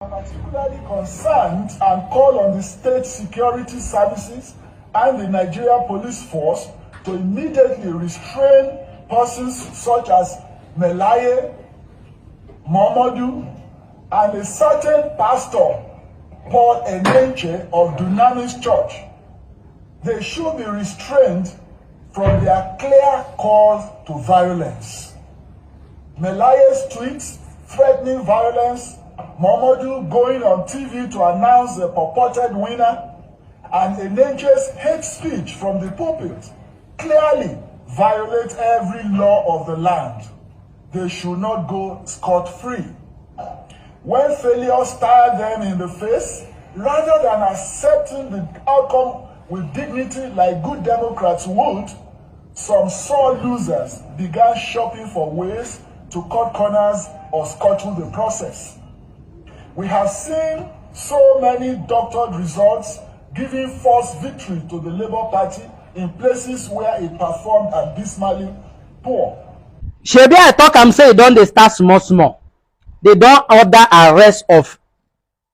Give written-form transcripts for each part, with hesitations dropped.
Particularly concerned and call on the state security services and the Nigeria police force to immediately restrain persons such as Melaye, Momodu, and a certain pastor, Paul Eneche of Dunamis Church. They should be restrained from their clear call to violence. Melaye's tweets threatening violence, Momodu going on TV to announce the purported winner, and Eneche's hate speech from the pulpit clearly violate every law of the land. They should not go scot-free. When failure stared them in the face, rather than accepting the outcome with dignity like good Democrats would, some sore losers began shopping for ways to cut corners or scuttle the process. We have seen so many doctored results giving false victory to the Labour Party in places where it performed abysmally poor. Shebi I talk am say e don dey start small. They don order arrest of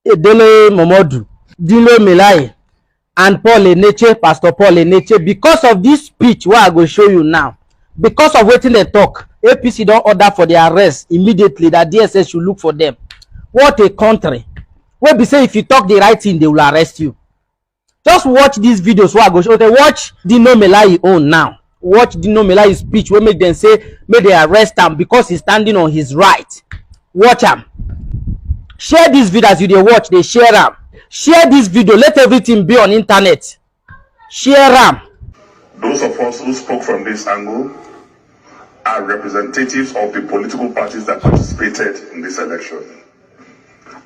Dele Momodu, Dino Melaye, and Eneche, Pastor Paul Eneche, because of this speech wey I go show you now. Because of wetin they talk, APC don order for the arrest immediately, that DSS should look for them. What a country. Wey be say if you talk the right thing, they will arrest you. Just watch these videos wey I go show. Okay, watch Dino Melaye own now. Watch Dino Melaye's speech wey make them say make they arrest him because he's standing on his right. Watch him. Share this video as you dey watch. They share am. Share this video. Let everything be on internet. Share am. Those of us who spoke from this angle are representatives of the political parties that participated in this election.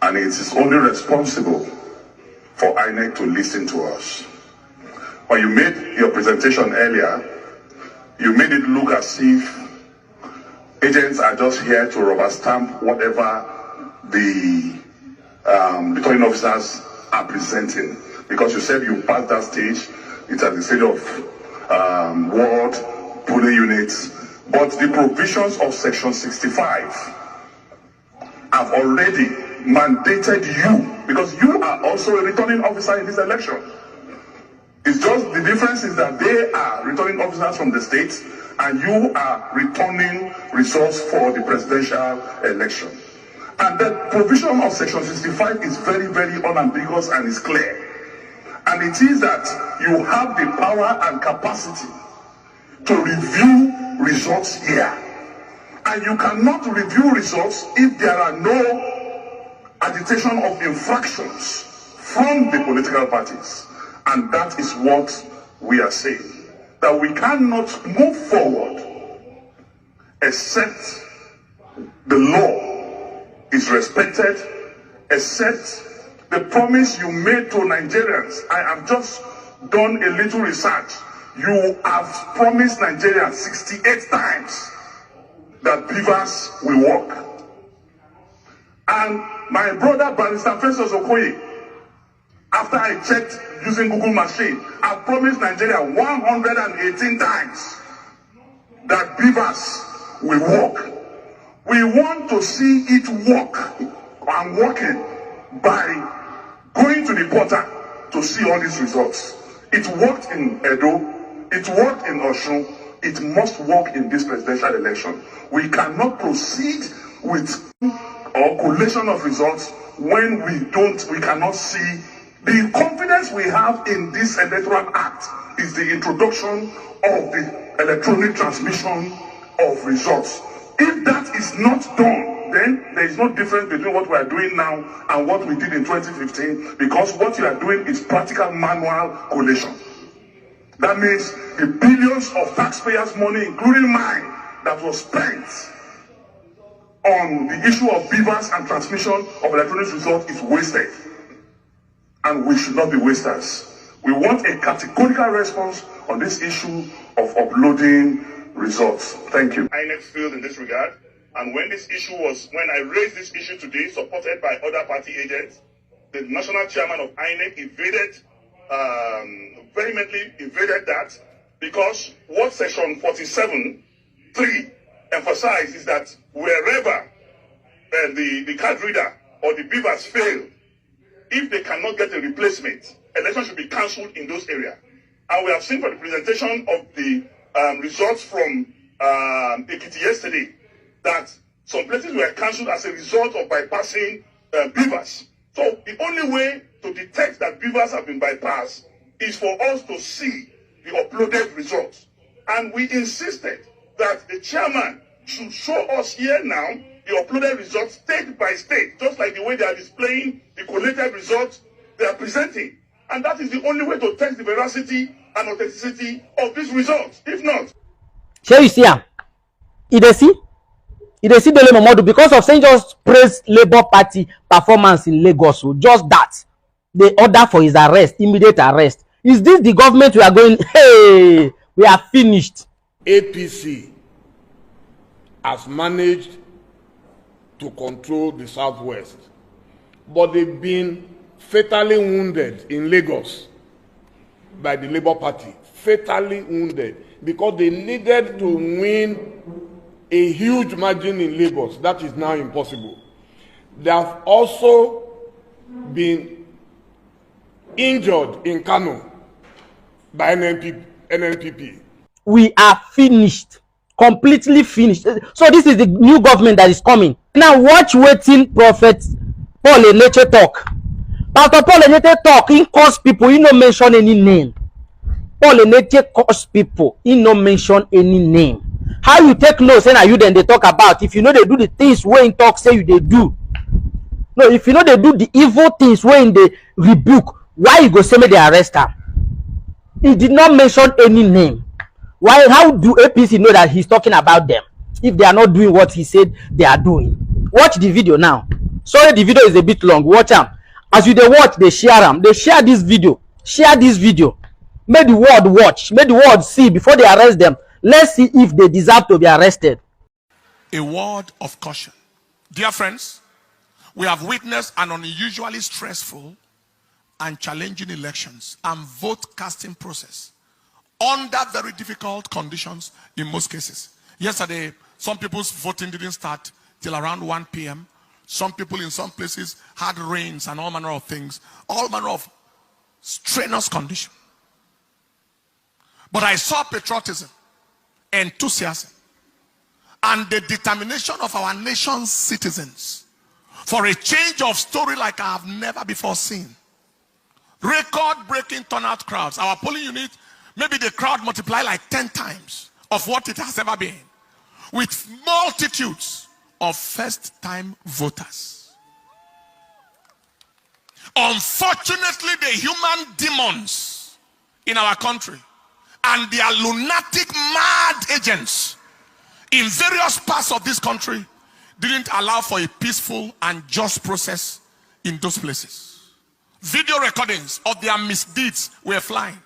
And it is only responsible for INEC to listen to us. When you made your presentation earlier, you made it look as if agents are just here to rubber stamp whatever the returning officers are presenting. Because you said you passed that stage, it's at the stage of ward, polling units. But the provisions of Section 65 have already mandated you, because you are also a returning officer in this election. It's just the difference is that they are returning officers from the states and you are returning results for the presidential election. And the provision of Section 65 is very, very unambiguous and is clear. And it is that you have the power and capacity to review results here. And you cannot review results if there are no agitation of infractions from the political parties. And that is what we are saying. That we cannot move forward except the law is respected, except the promise you made to Nigerians. I have just done a little research. You have promised Nigerians 68 times that beavers will work. And my brother Barrister Festus Okoye, after I checked using Google machine, I promised Nigeria 118 times that beavers will work. We want to see it work and working by going to the portal to see all these results. It worked in Edo, it worked in Osun, it must work in this presidential election. We cannot proceed with or collation of results when we cannot see. The confidence we have in this electoral act is the introduction of the electronic transmission of results. If that is not done, then there is no difference between what we are doing now and what we did in 2015, because what you are doing is practical manual collation. That means the billions of taxpayers' money, including mine, that was spent on the issue of beavers and transmission of electronic results is wasted. And we should not be wasters. We want a categorical response on this issue of uploading results. Thank you. INEC failed in this regard. And when I raised this issue today, supported by other party agents, the national chairman of INEC vehemently evaded that, because what Section 47(3) emphasizes is that wherever the card reader or the beavers fail, if they cannot get a replacement, elections should be cancelled in those areas. And we have seen from the presentation of the results from Ekiti yesterday that some places were cancelled as a result of bypassing beavers. So the only way to detect that beavers have been bypassed is for us to see the uploaded results. And we insisted that the chairman should show us here now the uploaded results state by state, just like the way they are displaying the collated results they are presenting. And that is the only way to test the veracity and authenticity of these results. If not, shey you see am, you dey see Dele Momodu because of saying just praise Labour Party performance in Lagos. So just that they order for his arrest, immediate arrest. Is this the government we are going? Hey, we are finished. APC has managed to control the southwest, but they've been fatally wounded in Lagos by the Labour Party. Fatally wounded because they needed to win a huge margin in Lagos. That is now impossible. They have also been injured in Kano by NNPP. We are finished, completely finished. So this is the new government that is coming. Now watch wetin Prophet Paul Eneche talk. Pastor Paul Eneche talk, he curse people, he no mention any name. Paul Eneche curse people, he no mention any name. How you take note say na you then they talk about if you know they do the things wey in talk say you they do? No, if you know they do the evil things wey in the rebuke, why you go say me they arrest am? He did not mention any name. Why? How do APC know that he's talking about them if they are not doing what he said they are doing? Watch the video now. Sorry, the video is a bit long. Watch am. As you they watch, they share them. They share this video. Share this video. Make the world watch. Make the world see before they arrest them. Let's see if they deserve to be arrested. A word of caution. Dear friends, we have witnessed an unusually stressful and challenging elections and vote casting process under very difficult conditions in most cases. Yesterday, some people's voting didn't start till around 1 p.m. Some people in some places had rains and all manner of things, all manner of strenuous condition. But I saw patriotism, enthusiasm, and the determination of our nation's citizens for a change of story like I have never before seen. Record-breaking turnout crowds. Our polling unit, maybe the crowd multiply like 10 times of what it has ever been, with multitudes of first-time voters. Unfortunately, the human demons in our country and their lunatic mad agents in various parts of this country didn't allow for a peaceful and just process in those places. Video recordings of their misdeeds were flying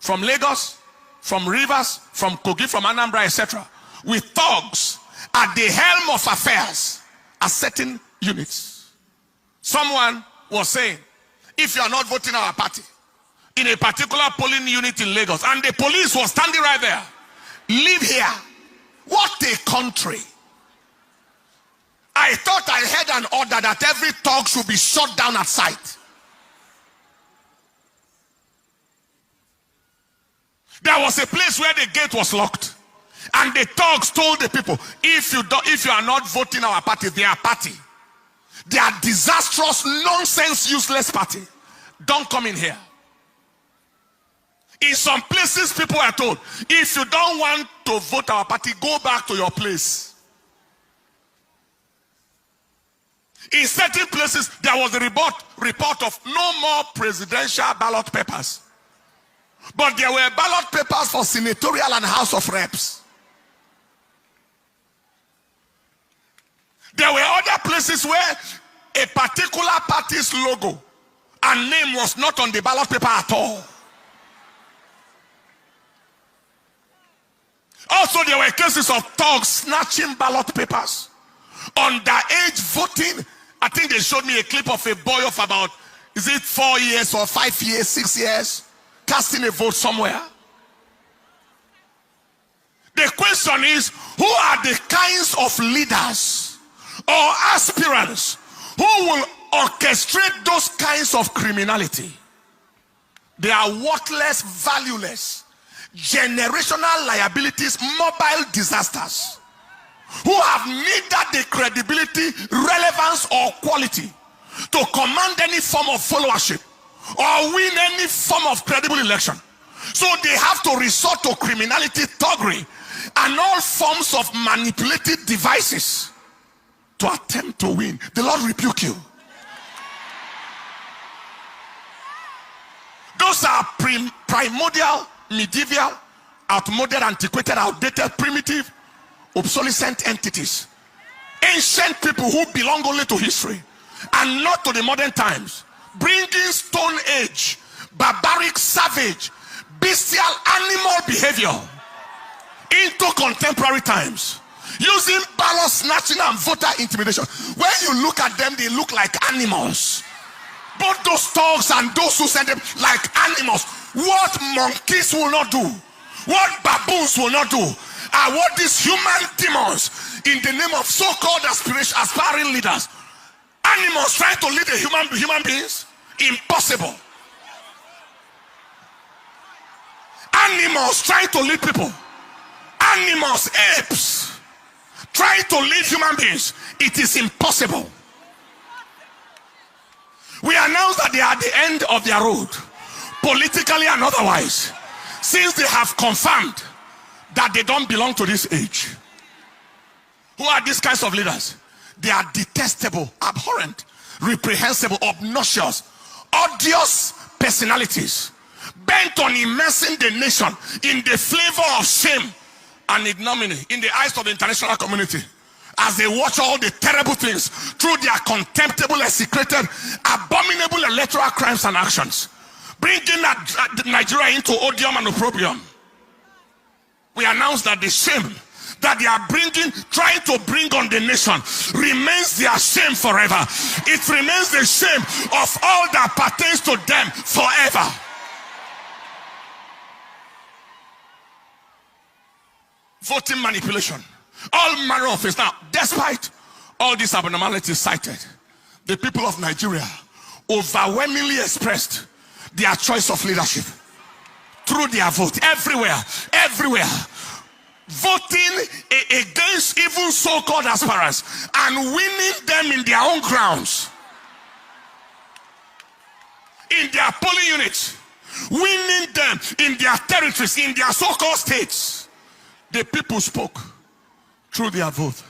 from Lagos, from Rivers, from Kogi, from Anambra, etc., with thugs at the helm of affairs at certain units. Someone was saying, if you are not voting our party in a particular polling unit in Lagos, and the police was standing right there, leave here. What a country. I thought I had an order that every thug should be shot down at sight. There was a place where the gate was locked, and the thugs told the people, if you are not voting our party, their party, their disastrous, nonsense, useless party, don't come in here. In some places, people are told, if you don't want to vote our party, go back to your place. In certain places, there was a report of no more presidential ballot papers. But there were ballot papers for senatorial and House of Reps. There were other places where a particular party's logo and name was not on the ballot paper at all. Also, there were cases of thugs snatching ballot papers. Underage voting. I think they showed me a clip of a boy of about, is it 4 years or 5 years, 6 years, casting a vote somewhere. The question is, who are the kinds of leaders or aspirants who will orchestrate those kinds of criminality. They are worthless, valueless, generational liabilities, mobile disasters, who have neither the credibility, relevance, or quality to command any form of followership or win any form of credible election. So they have to resort to criminality, thuggery, and all forms of manipulative devices to attempt to win. The Lord rebuke you. Those are primordial, medieval, outmoded, antiquated, outdated, primitive, obsolescent entities. Ancient people who belong only to history and not to the modern times, bringing Stone Age, barbaric, savage, bestial, animal behavior into contemporary times, using ballot snatching and voter intimidation. When you look at them, they look like animals. Both those dogs and those who send them like animals. What monkeys will not do, what baboons will not do, are what these human demons in the name of so-called aspiring leaders, animals trying to lead human beings. Impossible. Animals trying to lead people. Animals, apes, trying to lead human beings. It is impossible. We announce that they are at the end of their road, politically and otherwise, since they have confirmed that they don't belong to this age. Who are these kinds of leaders? They are detestable, abhorrent, reprehensible, obnoxious, odious personalities, bent on immersing the nation in the flavor of shame and ignominy in the eyes of the international community, as they watch all the terrible things through their contemptible, execrated, abominable electoral crimes and actions, bringing Nigeria into odium and opprobrium. We announce that the shame that they are trying to bring on the nation remains their shame forever. It remains the shame of all that pertains to them forever. Voting manipulation, all manner of things. Now, despite all these abnormalities cited, the people of Nigeria overwhelmingly expressed their choice of leadership through their vote. Everywhere, voting against even so-called aspirants and winning them in their own grounds, in their polling units, winning them in their territories, in their so-called states. The people spoke through their vote.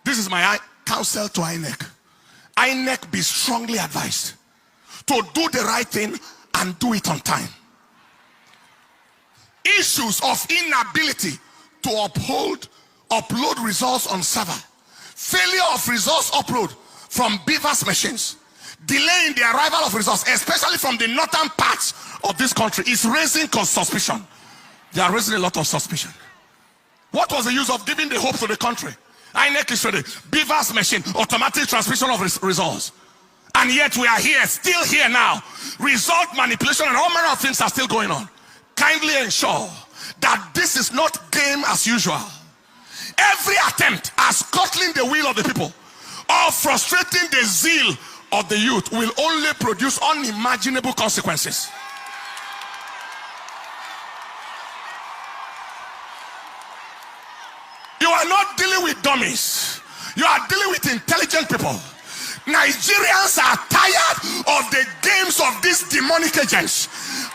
This is my counsel to INEC. INEC, be strongly advised to do the right thing and do it on time. Issues of inability to upload results on server, failure of results upload from beavers machines, delay in the arrival of results, especially from the northern parts of this country, is raising suspicion. They are raising a lot of suspicion. What was the use of giving the hope to the country? INEC is ready. Beavers machine, automatic transmission of results. And yet we are here, still here now. Result manipulation and all manner of things are still going on. Kindly ensure that this is not game as usual. Every attempt at scuttling the will of the people or frustrating the zeal of the youth will only produce unimaginable consequences. You are not dealing with dummies. You are dealing with intelligent people. Nigerians are tired of the games of these demonic agents,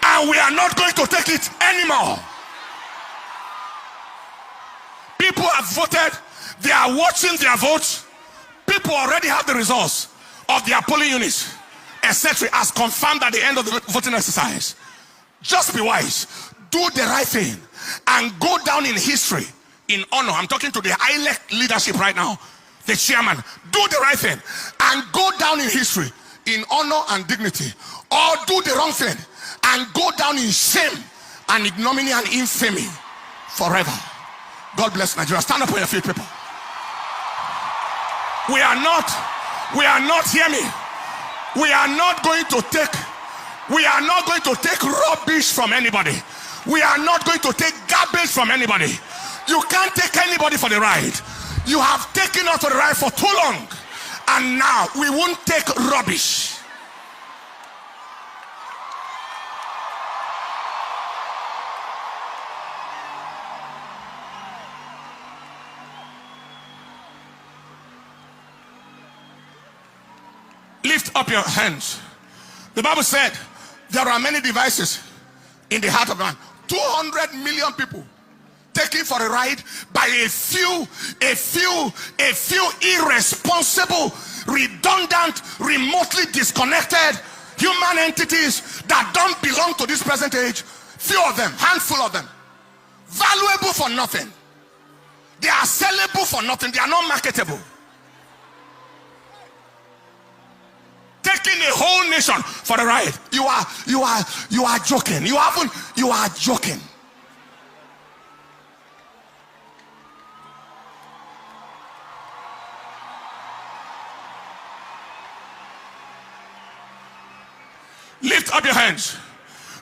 and we are not going to take it anymore. People have voted. They are watching their votes. People already have the results of their polling units, etc., as confirmed at the end of the voting exercise. Just be wise. Do the right thing and go down in history in honor. I'm talking to the INEC leadership right now, the chairman. Do the right thing and go down in history in honor and dignity, or do the wrong thing and go down in shame and ignominy and infamy forever. God bless Nigeria. Stand up on your feet, people. We are not, hear me, we are not going to take rubbish from anybody. We are not going to take garbage from anybody. You can't take anybody for the ride. You have taken us for the ride for too long, And now we won't take rubbish. Lift up your hands. The Bible said there are many devices in the heart of man. 200 million people taken for a ride by a few irresponsible, redundant, remotely disconnected human entities that don't belong to this present age. Few of them, handful of them, valuable for nothing. They are sellable for nothing. They are not marketable. Taking a whole nation for a ride. You are joking. You are joking. Lift up your hands.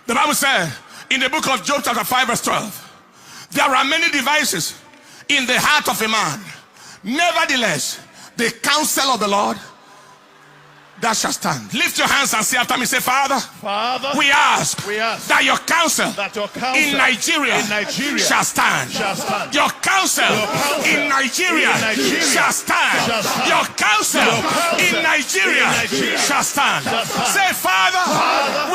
The Bible said in the book of Job chapter 5 verse 12, there are many devices in the heart of a man. Nevertheless, the counsel of the Lord that shall stand. Lift your hands and say after me, say, Father, we ask that your counsel in Nigeria shall stand. Your counsel in Nigeria shall stand. Your counsel in Nigeria shall stand. Say, Father,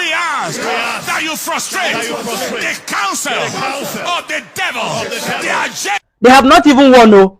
we ask that you frustrate the counsel of the devil, the agenda. They have not even won, no.